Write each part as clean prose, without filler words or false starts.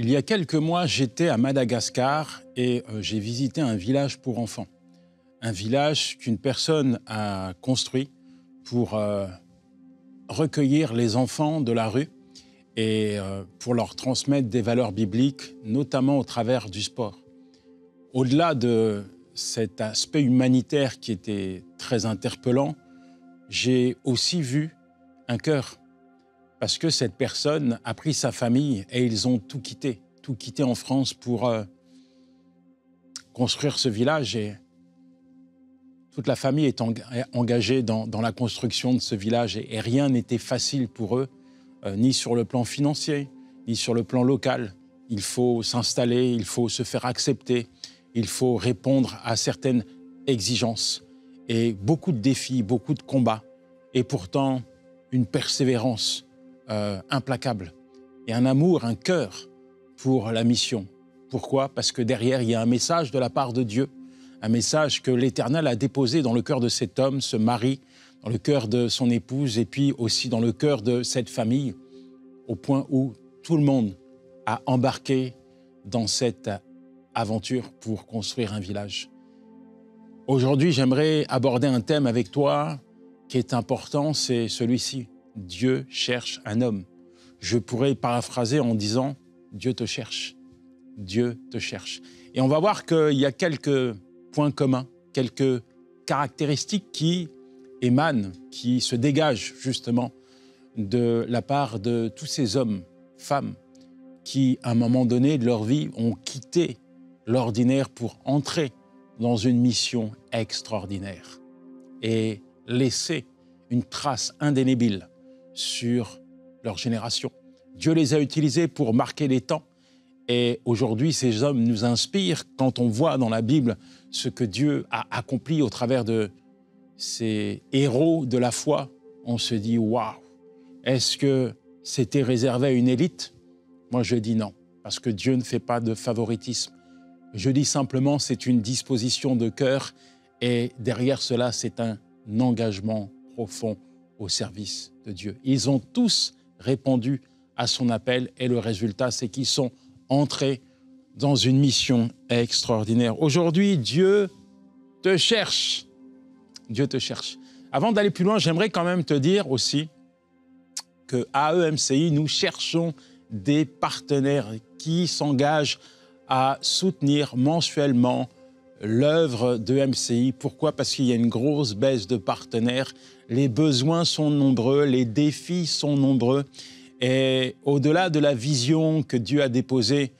Il y a quelques mois, j'étais à Madagascar et j'ai visité un village pour enfants. Un village qu'une personne a construit pour recueillir les enfants de la rue et pour leur transmettre des valeurs bibliques, notamment au travers du sport. Au-delà de cet aspect humanitaire qui était très interpellant, j'ai aussi vu un cœur. Parce que cette personne a pris sa famille et ils ont tout quitté en France pour construire ce village. Et toute la famille est engagée dans la construction de ce village et rien n'était facile pour eux, ni sur le plan financier, ni sur le plan local. Il faut s'installer, il faut se faire accepter, il faut répondre à certaines exigences. Et beaucoup de défis, beaucoup de combats, et pourtant une persévérance implacable et un amour, un cœur pour la mission. Pourquoi ? Parce que derrière, il y a un message de la part de Dieu, un message que l'Éternel a déposé dans le cœur de cet homme, ce mari, dans le cœur de son épouse et puis aussi dans le cœur de cette famille, au point où tout le monde a embarqué dans cette aventure pour construire un village. Aujourd'hui, j'aimerais aborder un thème avec toi qui est important, c'est celui-ci. Dieu cherche un homme. Je pourrais paraphraser en disant « Dieu te cherche ». Dieu te cherche. Et on va voir qu'il y a quelques points communs, quelques caractéristiques qui émanent, qui se dégagent justement de la part de tous ces hommes, femmes, qui à un moment donné de leur vie ont quitté l'ordinaire pour entrer dans une mission extraordinaire et laisser une trace indélébile sur leur génération. Dieu les a utilisés pour marquer les temps et aujourd'hui, ces hommes nous inspirent quand on voit dans la Bible ce que Dieu a accompli au travers de ces héros de la foi. On se dit « Waouh ! Est-ce que c'était réservé à une élite ?» Moi, je dis non, parce que Dieu ne fait pas de favoritisme. Je dis simplement c'est une disposition de cœur et derrière cela, c'est un engagement profond au service de Dieu. Ils ont tous répondu à son appel et le résultat, c'est qu'ils sont entrés dans une mission extraordinaire. Aujourd'hui, Dieu te cherche. Dieu te cherche. Avant d'aller plus loin, j'aimerais quand même te dire aussi qu'à EMCI, nous cherchons des partenaires qui s'engagent à soutenir mensuellement l'œuvre de MCI. Pourquoi ? Parce qu'il y a une grosse baisse de partenaires. Les besoins sont nombreux, les défis sont nombreux. Et au-delà de la vision que Dieu a déposée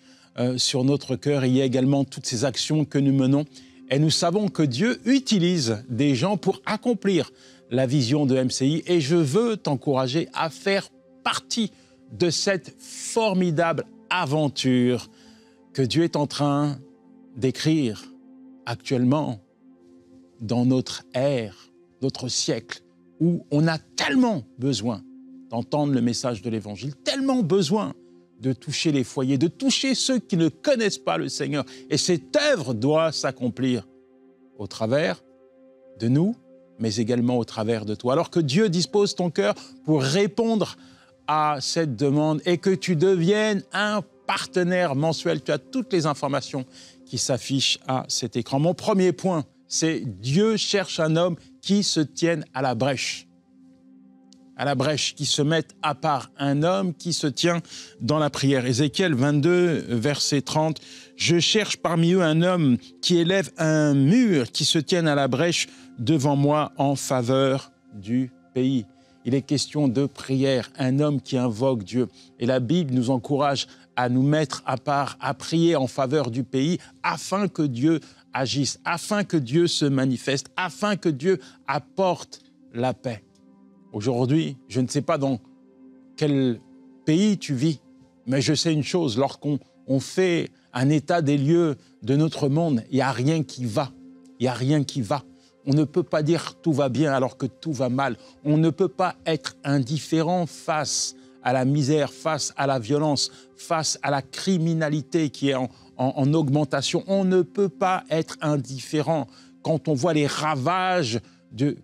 sur notre cœur, il y a également toutes ces actions que nous menons. Et nous savons que Dieu utilise des gens pour accomplir la vision de MCI. Et je veux t'encourager à faire partie de cette formidable aventure que Dieu est en train d'écrire actuellement dans notre ère, notre siècle, où on a tellement besoin d'entendre le message de l'Évangile, tellement besoin de toucher les foyers, de toucher ceux qui ne connaissent pas le Seigneur. Et cette œuvre doit s'accomplir au travers de nous, mais également au travers de toi. Alors que Dieu dispose ton cœur pour répondre à cette demande et que tu deviennes un partenaire mensuel. Tu as toutes les informations qui s'affichent à cet écran. Mon premier point, c'est Dieu cherche un homme qui se tienne à la brèche. À la brèche, qui se mette à part, un homme qui se tient dans la prière. Ézéchiel 22, verset 30, « Je cherche parmi eux un homme qui élève un mur, qui se tienne à la brèche devant moi en faveur du pays. » Il est question de prière, un homme qui invoque Dieu. Et la Bible nous encourage à nous mettre à part, à prier en faveur du pays, afin que Dieu agisse, afin que Dieu se manifeste, afin que Dieu apporte la paix. Aujourd'hui, je ne sais pas dans quel pays tu vis, mais je sais une chose, lorsqu'on fait un état des lieux de notre monde, il n'y a rien qui va, il n'y a rien qui va. On ne peut pas dire tout va bien alors que tout va mal. On ne peut pas être indifférent face à la misère, face à la violence, face à la criminalité qui est en augmentation. On ne peut pas être indifférent quand on voit les ravages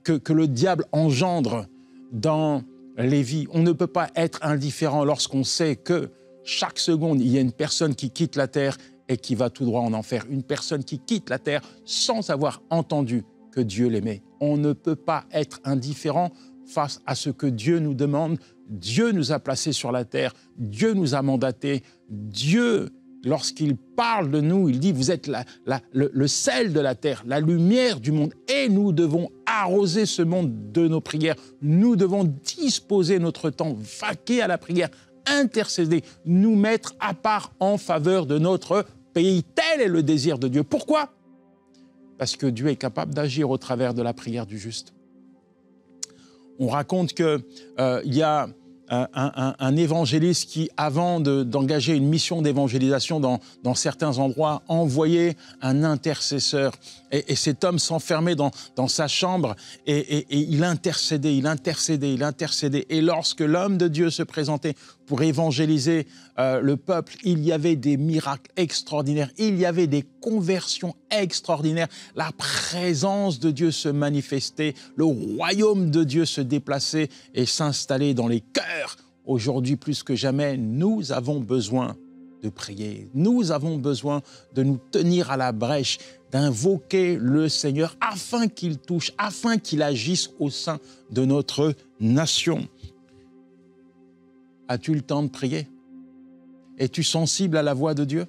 que le diable engendre dans les vies. On ne peut pas être indifférent lorsqu'on sait que chaque seconde, il y a une personne qui quitte la terre et qui va tout droit en enfer. Une personne qui quitte la terre sans avoir entendu que Dieu l'aimait. On ne peut pas être indifférent face à ce que Dieu nous demande. Dieu nous a placés sur la terre, Dieu nous a mandatés, Dieu, lorsqu'il parle de nous, il dit « vous êtes le sel de la terre, la lumière du monde » et nous devons arroser ce monde de nos prières. Nous devons disposer notre temps, vaquer à la prière, intercéder, nous mettre à part en faveur de notre pays. Tel est le désir de Dieu. Pourquoi ? Parce que Dieu est capable d'agir au travers de la prière du juste. On raconte qu'il y a un évangéliste qui, avant d'engager une mission d'évangélisation dans certains endroits, envoyait un intercesseur. Et cet homme s'enfermait dans sa chambre et il intercédait. Et lorsque l'homme de Dieu se présentait pour évangéliser le peuple, il y avait des miracles extraordinaires, il y avait des conversions extraordinaires. La présence de Dieu se manifestait, le royaume de Dieu se déplaçait et s'installait dans les cœurs. Aujourd'hui, plus que jamais, nous avons besoin de prier. Nous avons besoin de nous tenir à la brèche, d'invoquer le Seigneur afin qu'il touche, afin qu'il agisse au sein de notre nation. As-tu le temps de prier? Es-tu sensible à la voix de Dieu?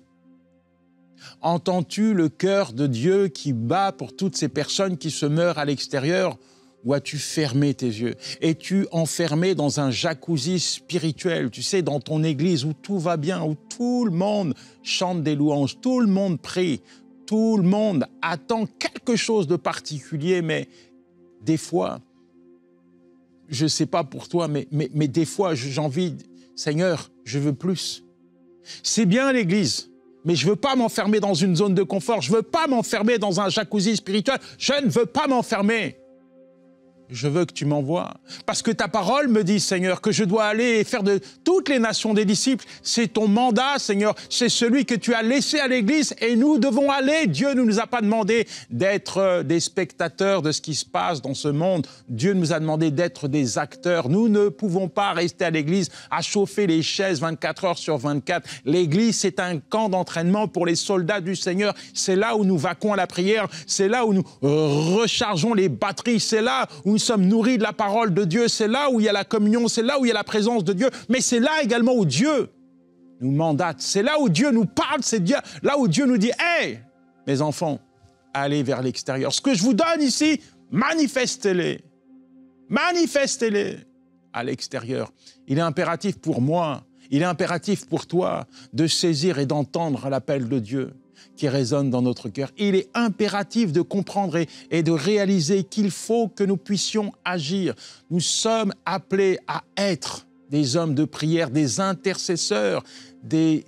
Entends-tu le cœur de Dieu qui bat pour toutes ces personnes qui se meurent à l'extérieur? Ou as-tu fermé tes yeux? Es-tu enfermé dans un jacuzzi spirituel, tu sais, dans ton église où tout va bien, où tout le monde chante des louanges, tout le monde prie, tout le monde attend quelque chose de particulier, mais des fois, je ne sais pas pour toi, mais des fois, j'ai envie, Seigneur, je veux plus. C'est bien l'église, mais je ne veux pas m'enfermer dans une zone de confort, je ne veux pas m'enfermer dans un jacuzzi spirituel, je ne veux pas m'enfermer. Je veux que tu m'envoies. Parce que ta parole me dit, Seigneur, que je dois aller et faire de toutes les nations des disciples. C'est ton mandat, Seigneur. C'est celui que tu as laissé à l'Église et nous devons aller. Dieu ne nous a pas demandé d'être des spectateurs de ce qui se passe dans ce monde. Dieu nous a demandé d'être des acteurs. Nous ne pouvons pas rester à l'Église à chauffer les chaises 24 heures sur 24. L'Église, c'est un camp d'entraînement pour les soldats du Seigneur. C'est là où nous vaquons à la prière. C'est là où nous rechargeons les batteries. C'est là où nous sommes nourris de la parole de Dieu, c'est là où il y a la communion, c'est là où il y a la présence de Dieu, mais c'est là également où Dieu nous mandate, c'est là où Dieu nous parle, c'est là où Dieu nous dit « Hey, mes enfants, allez vers l'extérieur. Ce que je vous donne ici, manifestez-les à l'extérieur. » Il est impératif pour moi, il est impératif pour toi de saisir et d'entendre l'appel de Dieu qui résonne dans notre cœur. Il est impératif de comprendre et de réaliser qu'il faut que nous puissions agir. Nous sommes appelés à être des hommes de prière, des intercesseurs, des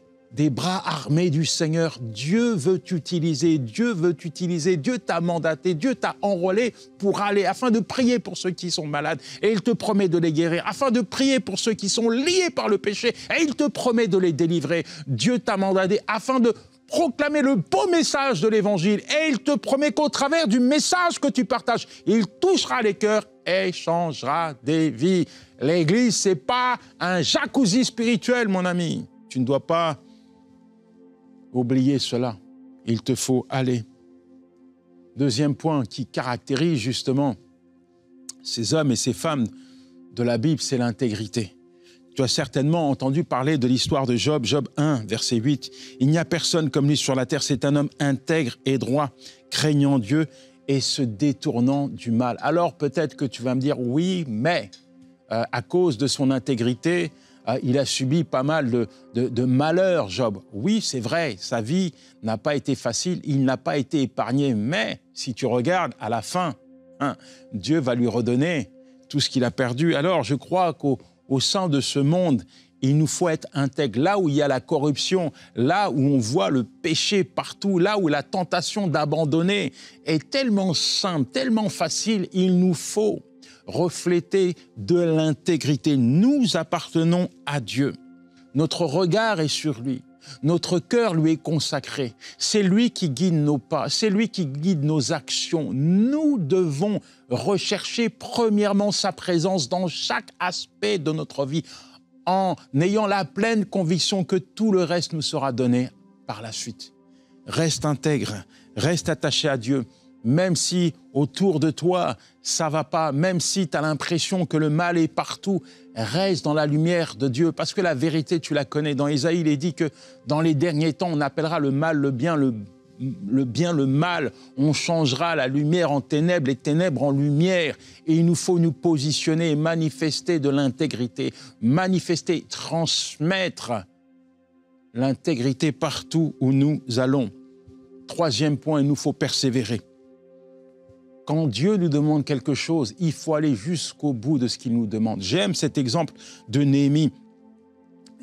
bras armés du Seigneur. Dieu veut t'utiliser, Dieu t'a mandaté, Dieu t'a enrôlé pour aller, afin de prier pour ceux qui sont malades, et il te promet de les guérir, afin de prier pour ceux qui sont liés par le péché, et il te promet de les délivrer. Dieu t'a mandaté afin de proclamer le beau message de l'Évangile, et il te promet qu'au travers du message que tu partages, il touchera les cœurs et changera des vies. L'Église, c'est pas un jacuzzi spirituel, mon ami. Tu ne dois pas oublier cela. Il te faut aller. Deuxième point qui caractérise justement ces hommes et ces femmes de la Bible, c'est l'intégrité. Tu as certainement entendu parler de l'histoire de Job, Job 1, verset 8. « Il n'y a personne comme lui sur la terre, c'est un homme intègre et droit, craignant Dieu et se détournant du mal. » Alors peut-être que tu vas me dire, oui, mais à cause de son intégrité, il a subi pas mal de malheurs, Job. Oui, c'est vrai, sa vie n'a pas été facile, il n'a pas été épargné, mais si tu regardes à la fin, Dieu va lui redonner tout ce qu'il a perdu. Alors je crois qu'au sein de ce monde, il nous faut être intègre. Là où il y a la corruption, là où on voit le péché partout, là où la tentation d'abandonner est tellement simple, tellement facile, il nous faut refléter de l'intégrité. Nous appartenons à Dieu. Notre regard est sur lui. Notre cœur lui est consacré. C'est lui qui guide nos pas, c'est lui qui guide nos actions. Nous devons rechercher premièrement sa présence dans chaque aspect de notre vie. en ayant la pleine conviction que tout le reste nous sera donné par la suite. Reste intègre, reste attaché à Dieu, même si autour de toi, ça ne va pas, même si tu as l'impression que le mal est partout, reste dans la lumière de Dieu, parce que la vérité, tu la connais. Dans Ésaïe, il est dit que dans les derniers temps, on appellera le mal le bien, le bien le mal, on changera la lumière en ténèbres, les ténèbres en lumière. Et il nous faut nous positionner et manifester de l'intégrité, manifester, transmettre l'intégrité partout où nous allons. Troisième point, il nous faut persévérer. Quand Dieu nous demande quelque chose, il faut aller jusqu'au bout de ce qu'il nous demande. J'aime cet exemple de Néhémie.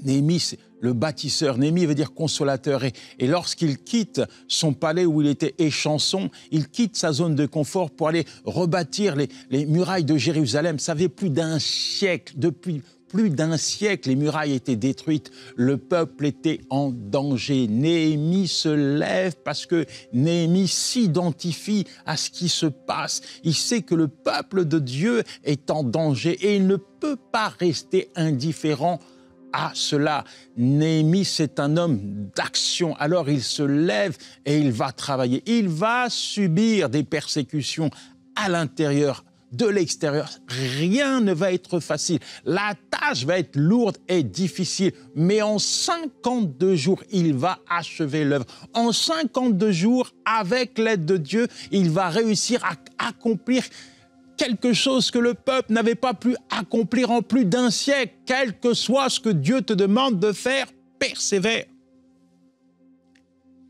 Néhémie, c'est le bâtisseur. Néhémie veut dire consolateur. Et lorsqu'il quitte son palais où il était échanson, il quitte sa zone de confort pour aller rebâtir les murailles de Jérusalem. Ça fait plus d'un siècle, depuis plus d'un siècle, les murailles étaient détruites. Le peuple était en danger. Néhémie se lève parce que Néhémie s'identifie à ce qui se passe. Il sait que le peuple de Dieu est en danger et il ne peut pas rester indifférent à cela. Néhémie, c'est un homme d'action. Alors il se lève et il va travailler. Il va subir des persécutions à l'intérieur, de l'extérieur. Rien ne va être facile. La tâche va être lourde et difficile. Mais en 52 jours, il va achever l'œuvre. En 52 jours, avec l'aide de Dieu, il va réussir à accomplir quelque chose que le peuple n'avait pas pu accomplir en plus d'un siècle. Quel que soit ce que Dieu te demande de faire, persévère.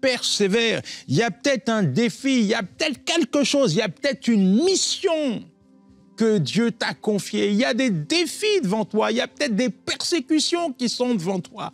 Persévère. Il y a peut-être un défi, il y a peut-être quelque chose, il y a peut-être une mission que Dieu t'a confiée. Il y a des défis devant toi, il y a peut-être des persécutions qui sont devant toi.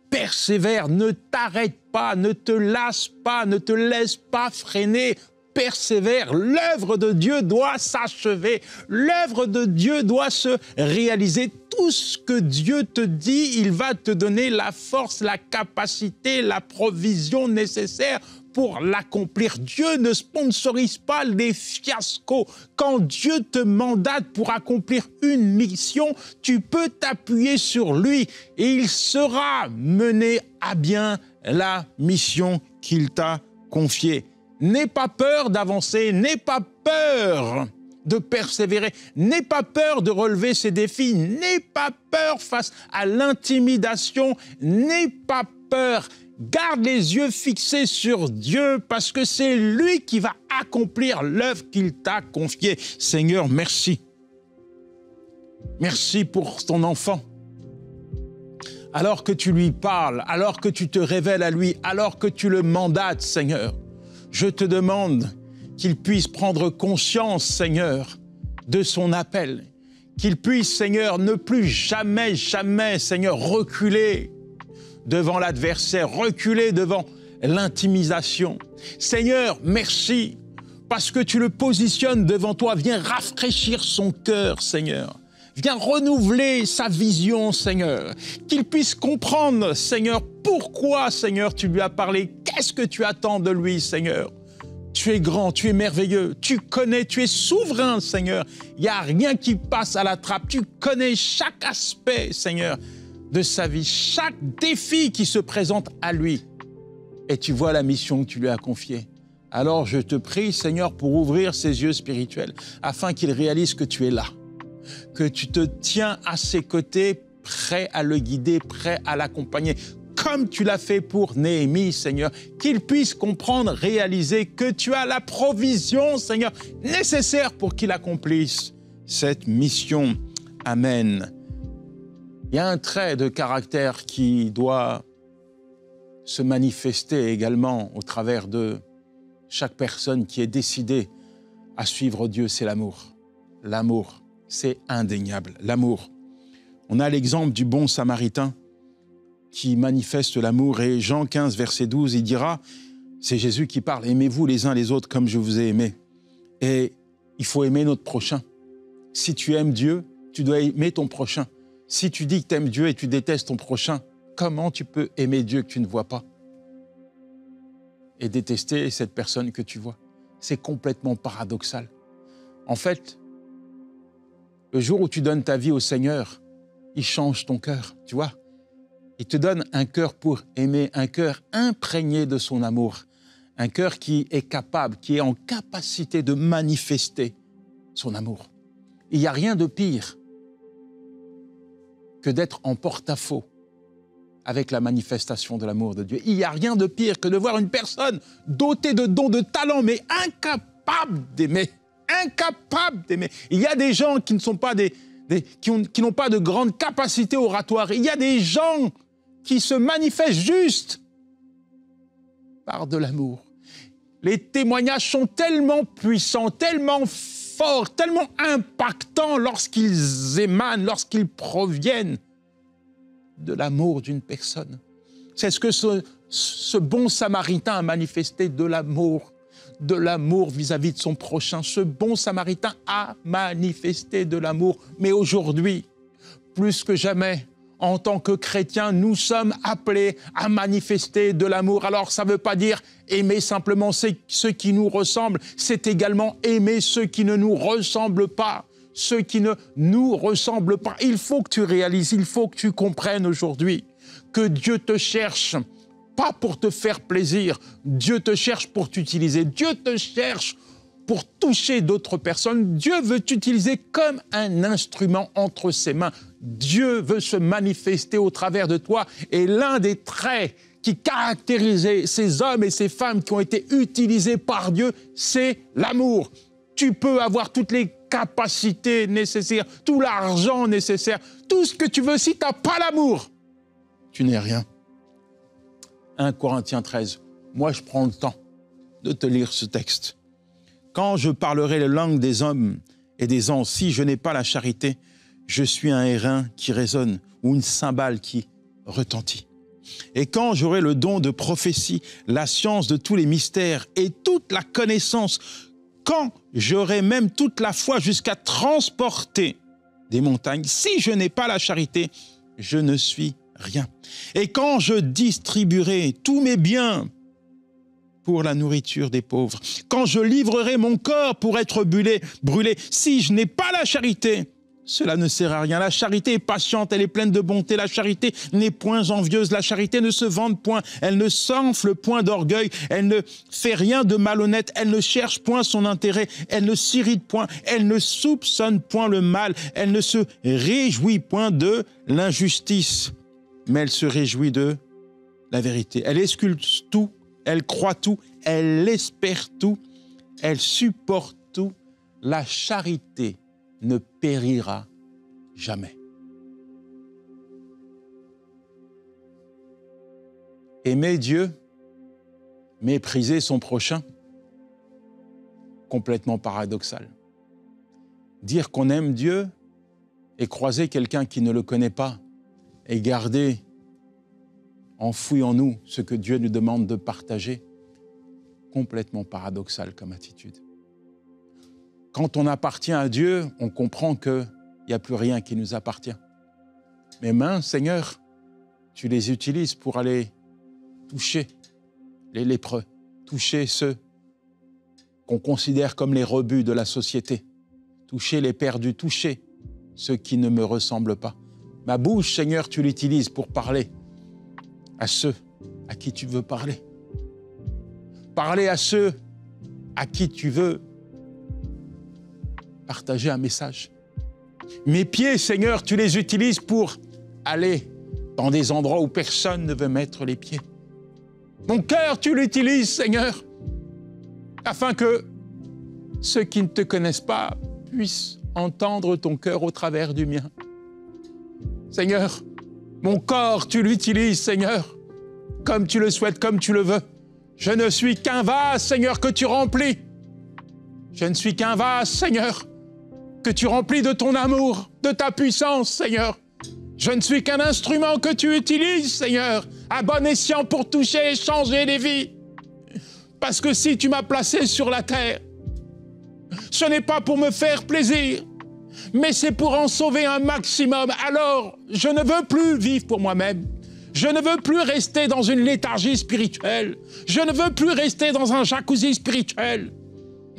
Persévère, ne t'arrête pas, ne te lasse pas, ne te laisse pas freiner. Persévère, l'œuvre de Dieu doit s'achever, l'œuvre de Dieu doit se réaliser. Tout ce que Dieu te dit, il va te donner la force, la capacité, la provision nécessaire pour l'accomplir. Dieu ne sponsorise pas les fiascos. Quand Dieu te mandate pour accomplir une mission, tu peux t'appuyer sur lui et il sera mené à bien la mission qu'il t'a confiée. N'aie pas peur d'avancer, n'aie pas peur de persévérer, n'aie pas peur de relever ces défis, n'aie pas peur face à l'intimidation, n'aie pas peur. Garde les yeux fixés sur Dieu parce que c'est lui qui va accomplir l'œuvre qu'il t'a confiée. Seigneur, merci. Merci pour ton enfant. Alors que tu lui parles, alors que tu te révèles à lui, alors que tu le mandates, Seigneur, je te demande qu'il puisse prendre conscience, Seigneur, de son appel. Qu'il puisse, Seigneur, ne plus jamais, Seigneur, reculer devant l'adversaire, reculer devant l'intimidation. Seigneur, merci, parce que tu le positionnes devant toi. Viens rafraîchir son cœur, Seigneur. Viens renouveler sa vision, Seigneur. Qu'il puisse comprendre, Seigneur, pourquoi, Seigneur, tu lui as parlé. Qu'est-ce que tu attends de lui, Seigneur? Tu es grand, tu es merveilleux, tu connais, tu es souverain, Seigneur. Il n'y a rien qui passe à la trappe. Tu connais chaque aspect, Seigneur, de sa vie, chaque défi qui se présente à lui. Et tu vois la mission que tu lui as confiée. Alors je te prie, Seigneur, pour ouvrir ses yeux spirituels, afin qu'il réalise que tu es là, que tu te tiens à ses côtés, prêt à le guider, prêt à l'accompagner, comme tu l'as fait pour Néhémie, Seigneur, qu'il puisse comprendre, réaliser que tu as la provision, Seigneur, nécessaire pour qu'il accomplisse cette mission. Amen. Il y a un trait de caractère qui doit se manifester également au travers de chaque personne qui est décidée à suivre Dieu, c'est l'amour. L'amour, c'est indéniable, l'amour. On a l'exemple du bon Samaritain qui manifeste l'amour. Et Jean 15, verset 12, il dira, c'est Jésus qui parle, « Aimez-vous les uns les autres comme je vous ai aimé. » Et il faut aimer notre prochain. Si tu aimes Dieu, tu dois aimer ton prochain. Si tu dis que tu aimes Dieu et tu détestes ton prochain, comment tu peux aimer Dieu que tu ne vois pas et détester cette personne que tu vois? C'est complètement paradoxal. En fait, le jour où tu donnes ta vie au Seigneur, il change ton cœur, tu vois. Il te donne un cœur pour aimer, un cœur imprégné de son amour, un cœur qui est capable, qui est en capacité de manifester son amour. Il n'y a rien de pire que d'être en porte-à-faux avec la manifestation de l'amour de Dieu. Il n'y a rien de pire que de voir une personne dotée de dons, de talents, mais incapable d'aimer. Incapable d'aimer. Il y a des gens qui ne sont pas qui n'ont pas de grande capacité oratoire. Il y a des gens qui se manifestent juste par de l'amour. Les témoignages sont tellement puissants, tellement forts, tellement impactants lorsqu'ils émanent, lorsqu'ils proviennent de l'amour d'une personne. C'est ce que ce bon Samaritain a manifesté, de l'amour vis-à-vis de son prochain. Ce bon Samaritain a manifesté de l'amour. Mais aujourd'hui, plus que jamais, en tant que chrétiens, nous sommes appelés à manifester de l'amour. Alors, ça ne veut pas dire aimer simplement ceux qui nous ressemblent, c'est également aimer ceux qui ne nous ressemblent pas. Ceux qui ne nous ressemblent pas. Il faut que tu réalises, il faut que tu comprennes aujourd'hui que Dieu te cherche, pas pour te faire plaisir, Dieu te cherche pour t'utiliser, Dieu te cherche pour toucher d'autres personnes, Dieu veut t'utiliser comme un instrument entre ses mains. Dieu veut se manifester au travers de toi et l'un des traits qui caractérisait ces hommes et ces femmes qui ont été utilisés par Dieu, c'est l'amour. Tu peux avoir toutes les capacités nécessaires, tout l'argent nécessaire, tout ce que tu veux, si tu n'as pas l'amour, tu n'es rien. 1 Corinthiens 13, moi je prends le temps de te lire ce texte. Quand je parlerai les langues des hommes et des anges, si je n'ai pas la charité, je suis un airain qui résonne ou une cymbale qui retentit. Et quand j'aurai le don de prophétie, la science de tous les mystères et toute la connaissance, quand j'aurai même toute la foi jusqu'à transporter des montagnes, si je n'ai pas la charité, je ne suis rien. Et quand je distribuerai tous mes biens pour la nourriture des pauvres, quand je livrerai mon corps pour être brûlé, si je n'ai pas la charité, cela ne sert à rien. La charité est patiente, elle est pleine de bonté. La charité n'est point envieuse. La charité ne se vante point. Elle ne s'enfle point d'orgueil. Elle ne fait rien de malhonnête. Elle ne cherche point son intérêt. Elle ne s'irrite point. Elle ne soupçonne point le mal. Elle ne se réjouit point de l'injustice. Mais elle se réjouit de la vérité. Elle ausculte tout. Elle croit tout. Elle espère tout. Elle supporte tout. La charité ne périra jamais. Aimer Dieu, mépriser son prochain, complètement paradoxal. Dire qu'on aime Dieu et croiser quelqu'un qui ne le connaît pas et garder enfoui en nous ce que Dieu nous demande de partager, complètement paradoxal comme attitude. Quand on appartient à Dieu, on comprend qu'il n'y a plus rien qui nous appartient. Mes mains, Seigneur, tu les utilises pour aller toucher les lépreux, toucher ceux qu'on considère comme les rebuts de la société, toucher les perdus, toucher ceux qui ne me ressemblent pas. Ma bouche, Seigneur, tu l'utilises pour parler à ceux à qui tu veux parler. Parler à ceux à qui tu veux partager un message. Mes pieds, Seigneur, tu les utilises pour aller dans des endroits où personne ne veut mettre les pieds. Mon cœur, tu l'utilises, Seigneur, afin que ceux qui ne te connaissent pas puissent entendre ton cœur au travers du mien. Seigneur, mon corps, tu l'utilises, Seigneur, comme tu le souhaites, comme tu le veux. Je ne suis qu'un vase, Seigneur, que tu remplis. Je ne suis qu'un vase, Seigneur, que tu remplis de ton amour, de ta puissance, Seigneur. Je ne suis qu'un instrument que tu utilises, Seigneur, à bon escient pour toucher et changer les vies. Parce que si tu m'as placé sur la terre, ce n'est pas pour me faire plaisir, mais c'est pour en sauver un maximum. Alors, je ne veux plus vivre pour moi-même. Je ne veux plus rester dans une léthargie spirituelle. Je ne veux plus rester dans un jacuzzi spirituel.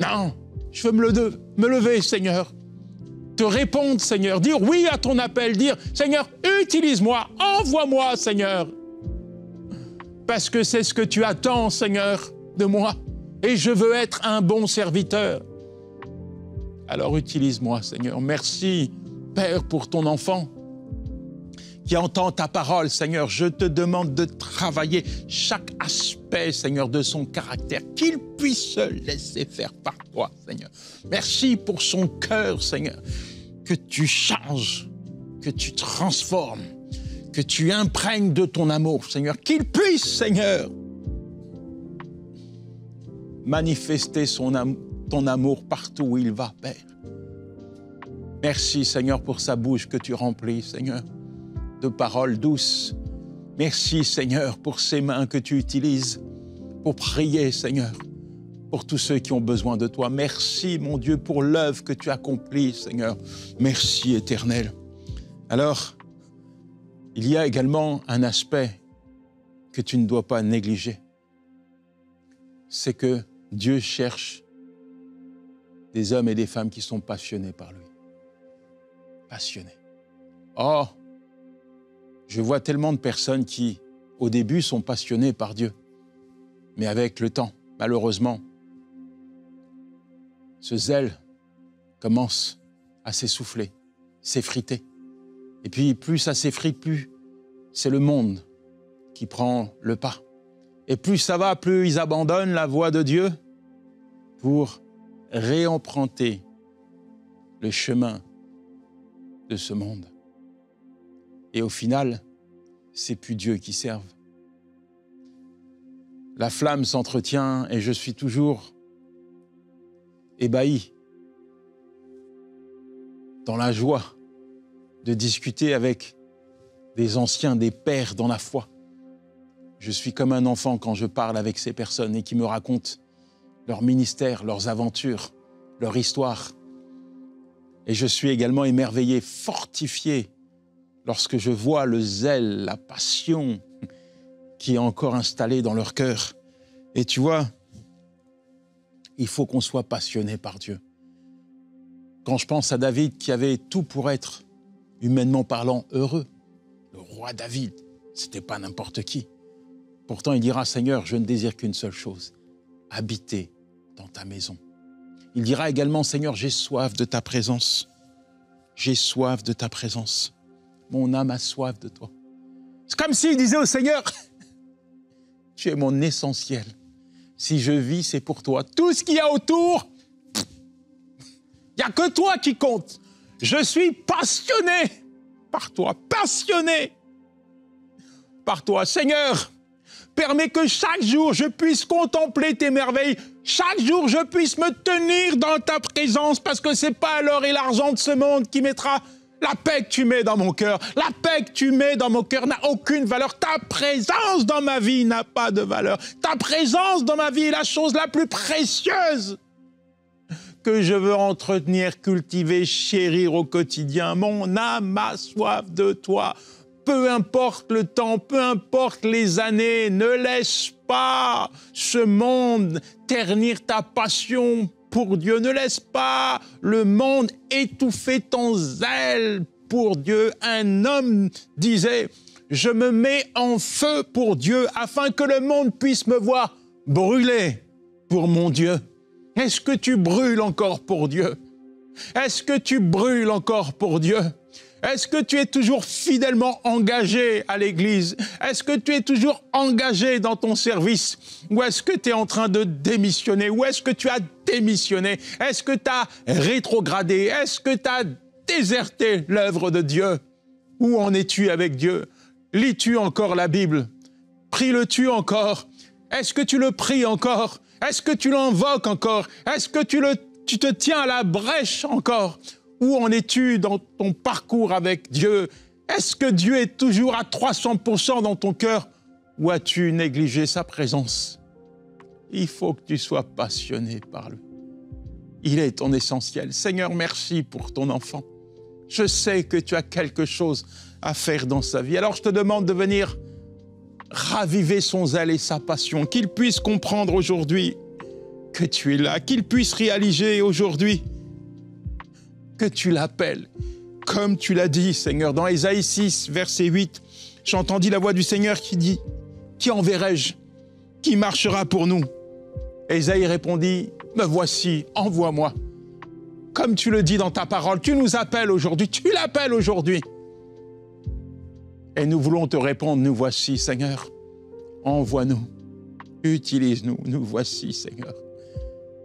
Non, je veux me lever, Seigneur. te répondre, Seigneur, dire oui à ton appel, dire Seigneur, utilise-moi, envoie-moi, Seigneur. Parce que c'est ce que tu attends, Seigneur, de moi. Et je veux être un bon serviteur. Alors utilise-moi, Seigneur. Merci, Père, pour ton enfant qui entend ta parole, Seigneur. Je te demande de travailler chaque aspect, Seigneur, de son caractère, qu'il puisse se laisser faire par toi, Seigneur. Merci pour son cœur, Seigneur, que tu changes, que tu transformes, que tu imprègnes de ton amour, Seigneur, qu'il puisse, Seigneur, manifester ton amour partout où il va, Père. Merci, Seigneur, pour sa bouche que tu remplis, Seigneur, de paroles douces. Merci, Seigneur, pour ces mains que tu utilises pour prier, Seigneur, pour tous ceux qui ont besoin de toi. Merci, mon Dieu, pour l'œuvre que tu accomplis, Seigneur. Merci, Éternel. Alors, il y a également un aspect que tu ne dois pas négliger. C'est que Dieu cherche des hommes et des femmes qui sont passionnés par lui. Passionnés. Oh, je vois tellement de personnes qui, au début, sont passionnées par Dieu. Mais avec le temps, malheureusement, ce zèle commence à s'essouffler, s'effriter. Et puis, plus ça s'effrite, plus c'est le monde qui prend le pas. Et plus ça va, plus ils abandonnent la voie de Dieu pour réemprunter le chemin de ce monde. Et au final, c'est plus Dieu qui serve. La flamme s'entretient et je suis toujours ébahi dans la joie de discuter avec des anciens, des pères dans la foi. Je suis comme un enfant quand je parle avec ces personnes et qui me racontent leur ministère, leurs aventures, leur histoire. Et je suis également émerveillé, fortifié, lorsque je vois le zèle, la passion qui est encore installée dans leur cœur. Et tu vois, il faut qu'on soit passionné par Dieu. Quand je pense à David qui avait tout pour être, humainement parlant, heureux, le roi David, c'était pas n'importe qui. Pourtant, il dira, Seigneur, je ne désire qu'une seule chose, habiter dans ta maison. Il dira également, Seigneur, j'ai soif de ta présence. J'ai soif de ta présence. Mon âme a soif de toi. C'est comme s'il disait au Seigneur, tu es mon essentiel. Si je vis, c'est pour toi. Tout ce qu'il y a autour, il n'y a que toi qui compte. Je suis passionné par toi, passionné par toi. Seigneur, permets que chaque jour, je puisse contempler tes merveilles. Chaque jour, je puisse me tenir dans ta présence parce que ce n'est pas l'or et l'argent de ce monde qui mettra la paix que tu mets dans mon cœur. La paix que tu mets dans mon cœur n'a aucune valeur. Ta présence dans ma vie n'a pas de valeur. Ta présence dans ma vie est la chose la plus précieuse que je veux entretenir, cultiver, chérir au quotidien. Mon âme a soif de toi. Peu importe le temps, peu importe les années, ne laisse pas ce monde ternir ta passion pour Dieu. Ne laisse pas le monde étouffer ton zèle pour Dieu. Un homme disait, je me mets en feu pour Dieu afin que le monde puisse me voir brûler pour mon Dieu. Est-ce que tu brûles encore pour Dieu? Est-ce que tu brûles encore pour Dieu? Est-ce que tu es toujours fidèlement engagé à l'Église? Est-ce que tu es toujours engagé dans ton service? Ou est-ce que tu es en train de démissionner? Ou est-ce que tu as démissionné? Est-ce que tu as rétrogradé? Est-ce que tu as déserté l'œuvre de Dieu? Où en es-tu avec Dieu? Lis-tu encore la Bible? Pries-le-tu encore? Est-ce que tu le pries encore? Est-ce que tu l'invoques encore? Est-ce que tu te tiens à la brèche encore? Où en es-tu dans ton parcours avec Dieu? Est-ce que Dieu est toujours à 300% dans ton cœur? Ou as-tu négligé sa présence? Il faut que tu sois passionné par lui. Il est ton essentiel. Seigneur, merci pour ton enfant. Je sais que tu as quelque chose à faire dans sa vie. Alors je te demande de venir raviver son zèle et sa passion, qu'il puisse comprendre aujourd'hui que tu es là, qu'il puisse réaliser aujourd'hui que tu l'appelles. Comme tu l'as dit, Seigneur, dans Ésaïe 6, verset 8, j'entendis la voix du Seigneur qui dit, « Qui enverrai-je? Qui marchera pour nous ?» Ésaïe répondit, « Me voici, envoie-moi. » Comme tu le dis dans ta parole, tu nous appelles aujourd'hui, tu l'appelles aujourd'hui. Et nous voulons te répondre, nous voici, Seigneur. Envoie-nous, utilise-nous, nous voici, Seigneur.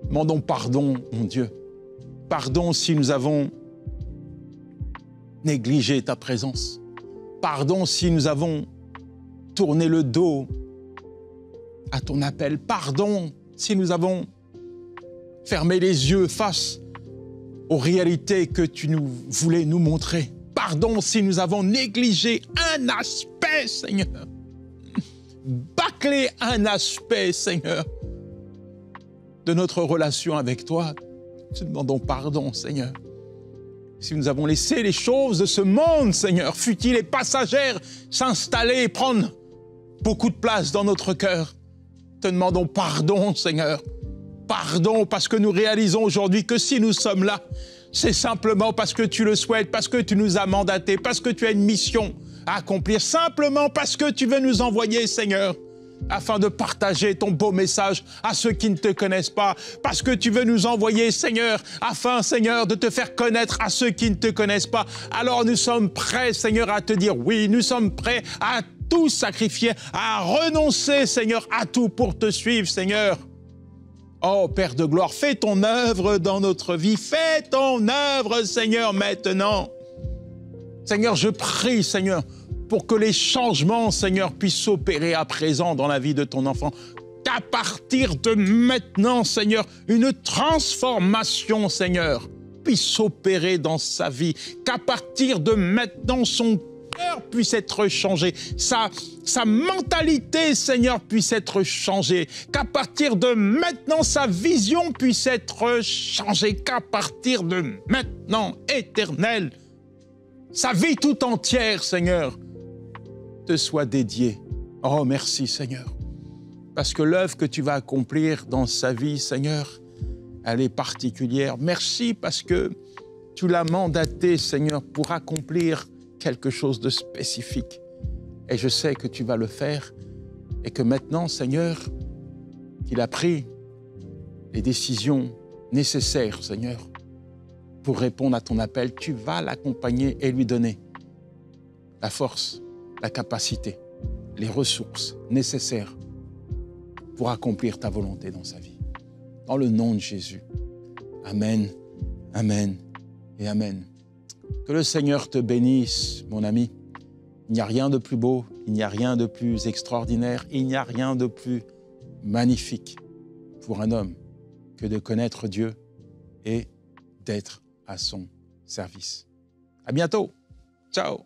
Demandons pardon, mon Dieu. Pardon si nous avons négligé ta présence. Pardon si nous avons tourné le dos à ton appel. Pardon si nous avons fermé les yeux face aux réalités que tu nous voulais nous montrer. Pardon si nous avons négligé un aspect, Seigneur. Bâclé un aspect, Seigneur, de notre relation avec toi. Nous demandons pardon, Seigneur. Si nous avons laissé les choses de ce monde, Seigneur, fut-il et passagères, s'installer et prendre beaucoup de place dans notre cœur, te demandons pardon, Seigneur. Pardon, parce que nous réalisons aujourd'hui que si nous sommes là, c'est simplement parce que tu le souhaites, parce que tu nous as mandatés, parce que tu as une mission à accomplir, simplement parce que tu veux nous envoyer, Seigneur, afin de partager ton beau message à ceux qui ne te connaissent pas, parce que tu veux nous envoyer, Seigneur, afin, Seigneur, de te faire connaître à ceux qui ne te connaissent pas. Alors nous sommes prêts, Seigneur, à te dire oui, nous sommes prêts à tout sacrifier, à renoncer, Seigneur, à tout pour te suivre, Seigneur. Oh, Père de gloire, fais ton œuvre dans notre vie, fais ton œuvre, Seigneur, maintenant. Seigneur, je prie, Seigneur, pour que les changements, Seigneur, puissent s'opérer à présent dans la vie de ton enfant. Qu'à partir de maintenant, Seigneur, une transformation, Seigneur, puisse s'opérer dans sa vie. Qu'à partir de maintenant, son cœur puisse être changé, sa mentalité, Seigneur, puisse être changée, qu'à partir de maintenant, sa vision puisse être changée, qu'à partir de maintenant, Éternel, sa vie tout entière, Seigneur, te soit dédiée. Oh, merci, Seigneur, parce que l'œuvre que tu vas accomplir dans sa vie, Seigneur, elle est particulière. Merci parce que tu l'as mandaté, Seigneur, pour accomplir quelque chose de spécifique. Et je sais que tu vas le faire et que maintenant, Seigneur, qu'il a pris les décisions nécessaires, Seigneur, pour répondre à ton appel, tu vas l'accompagner et lui donner la force, la capacité, les ressources nécessaires pour accomplir ta volonté dans sa vie. Dans le nom de Jésus. Amen, amen et amen. Que le Seigneur te bénisse, mon ami. Il n'y a rien de plus beau, il n'y a rien de plus extraordinaire, il n'y a rien de plus magnifique pour un homme que de connaître Dieu et d'être à son service. À bientôt. Ciao.